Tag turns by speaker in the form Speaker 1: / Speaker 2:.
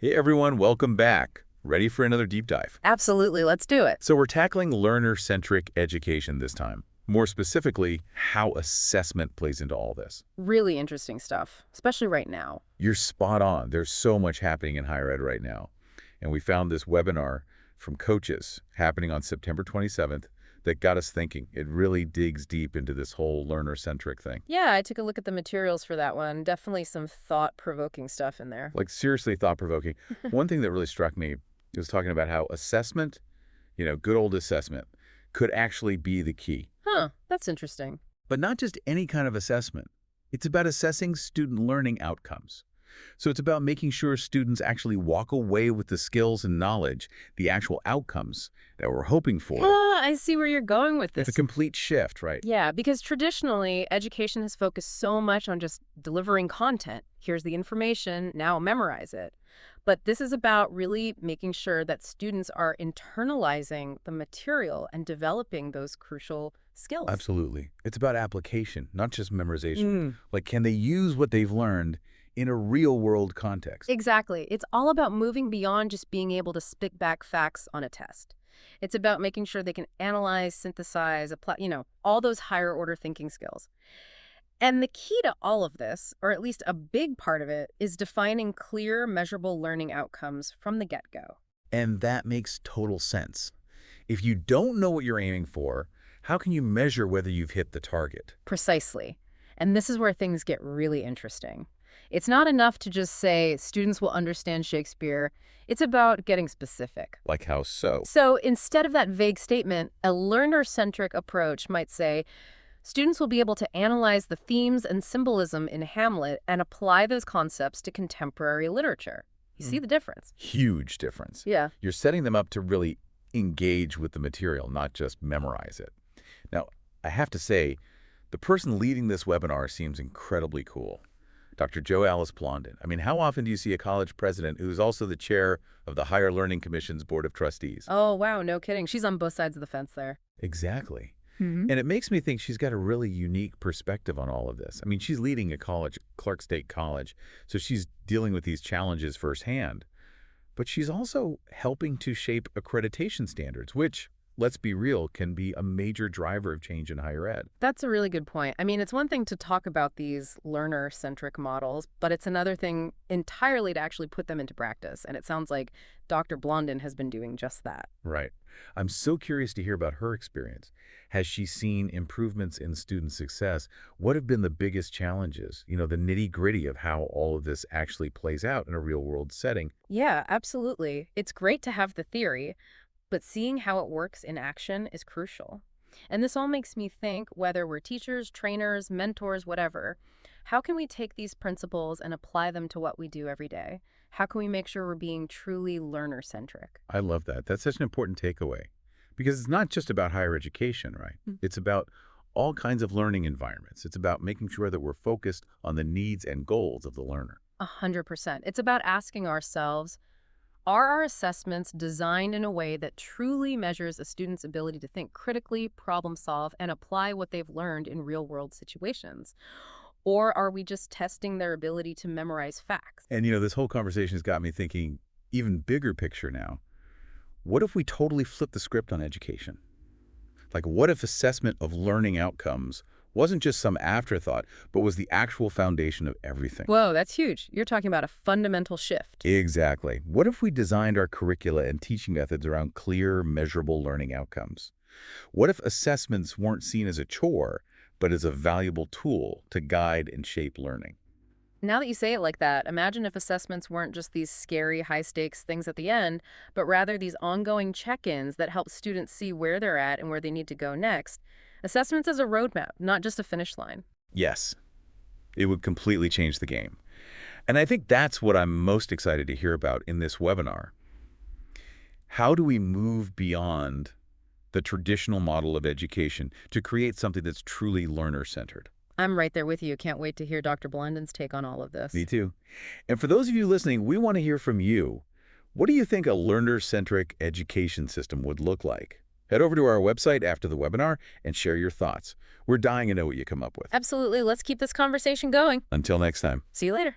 Speaker 1: Hey everyone, welcome back. Ready for another deep dive?
Speaker 2: Absolutely. Let's do it.
Speaker 1: So we're tackling learner-centric education this time. More specifically, how assessment plays into all this.
Speaker 2: Really interesting stuff, especially right now.
Speaker 1: You're spot on. There's so much happening in higher ed right now. And we found this webinar from coaches happening on September 27th that got us thinking. It really digs deep into this whole learner-centric thing.
Speaker 2: Yeah, I took a look at the materials for that one. Definitely some thought-provoking stuff in there.
Speaker 1: Like seriously thought-provoking. One thing that really struck me was talking about how assessment, good old assessment, could actually be the key.
Speaker 2: Huh, that's interesting.
Speaker 1: But not just any kind of assessment. It's about assessing student learning outcomes. So it's about making sure students actually walk away with the skills and knowledge, the actual outcomes that we're hoping for.
Speaker 2: I see where you're going with
Speaker 1: It's
Speaker 2: this.
Speaker 1: a complete shift, right?
Speaker 2: Yeah, because traditionally, education has focused so much on just delivering content. Here's the information, now memorize it. But this is about really making sure that students are internalizing the material and developing those crucial skills.
Speaker 1: Absolutely. It's about application, not just memorization.
Speaker 2: Mm.
Speaker 1: Like, can they use what they've learned in a real-world context?
Speaker 2: Exactly. It's all about moving beyond just being able to spit back facts on a test. It's about making sure they can analyze, synthesize, apply, all those higher order thinking skills. And the key to all of this, or at least a big part of it, is defining clear, measurable learning outcomes from the get-go.
Speaker 1: And that makes total sense. If you don't know what you're aiming for, how can you measure whether you've hit the target?
Speaker 2: Precisely. And this is where things get really interesting. It's not enough to just say students will understand Shakespeare. It's about getting specific.
Speaker 1: Like how so?
Speaker 2: So instead of that vague statement, a learner-centric approach might say, students will be able to analyze the themes and symbolism in Hamlet and apply those concepts to contemporary literature. You see the difference?
Speaker 1: Huge difference.
Speaker 2: Yeah.
Speaker 1: You're setting them up to really engage with the material, not just memorize it. Now, I have to say, the person leading this webinar seems incredibly cool. Dr. Jo Alice Blondin. I mean, how often do you see a college president who's also the chair of the Higher Learning Commission's Board of Trustees?
Speaker 2: Oh, wow, no kidding. She's on both sides of the fence there.
Speaker 1: Exactly.
Speaker 2: Mm-hmm.
Speaker 1: And it makes me think she's got a really unique perspective on all of this. I mean, she's leading a college, Clark State College, so she's dealing with these challenges firsthand. But she's also helping to shape accreditation standards, which, let's be real, can be a major driver of change in higher ed.
Speaker 2: That's a really good point. I mean, it's one thing to talk about these learner-centric models, but it's another thing entirely to actually put them into practice. And it sounds like Dr. Blondin has been doing just that.
Speaker 1: Right. I'm so curious to hear about her experience. Has she seen improvements in student success? What have been the biggest challenges? The nitty-gritty of how all of this actually plays out in a real-world setting.
Speaker 2: Yeah, absolutely. It's great to have the theory, but seeing how it works in action is crucial. And this all makes me think, whether we're teachers, trainers, mentors, whatever, how can we take these principles and apply them to what we do every day? How can we make sure we're being truly learner-centric?
Speaker 1: I love that. That's such an important takeaway. Because it's not just about higher education, right? It's about all kinds of learning environments. It's about making sure that we're focused on the needs and goals of the learner.
Speaker 2: 100%. It's about asking ourselves, are our assessments designed in a way that truly measures a student's ability to think critically, problem solve, and apply what they've learned in real-world situations? Or are we just testing their ability to memorize facts?
Speaker 1: And this whole conversation has got me thinking even bigger picture now. What if we totally flip the script on education? Like, what if assessment of learning outcomes wasn't just some afterthought, but was the actual foundation of everything?
Speaker 2: Whoa, that's huge. You're talking about a fundamental shift.
Speaker 1: Exactly. What if we designed our curricula and teaching methods around clear, measurable learning outcomes? What if assessments weren't seen as a chore, but as a valuable tool to guide and shape learning?
Speaker 2: Now that you say it like that, imagine if assessments weren't just these scary, high-stakes things at the end, but rather these ongoing check-ins that help students see where they're at and where they need to go next. Assessments as a roadmap, not just a finish line.
Speaker 1: Yes, it would completely change the game. And I think that's what I'm most excited to hear about in this webinar. How do we move beyond the traditional model of education to create something that's truly learner-centered?
Speaker 2: I'm right there with you. Can't wait to hear Dr. Blondin's take on all of this.
Speaker 1: Me too. And for those of you listening, we want to hear from you. What do you think a learner-centric education system would look like? Head over to our website after the webinar and share your thoughts. We're dying to know what you come up with.
Speaker 2: Absolutely. Let's keep this conversation going.
Speaker 1: Until next time.
Speaker 2: See you later.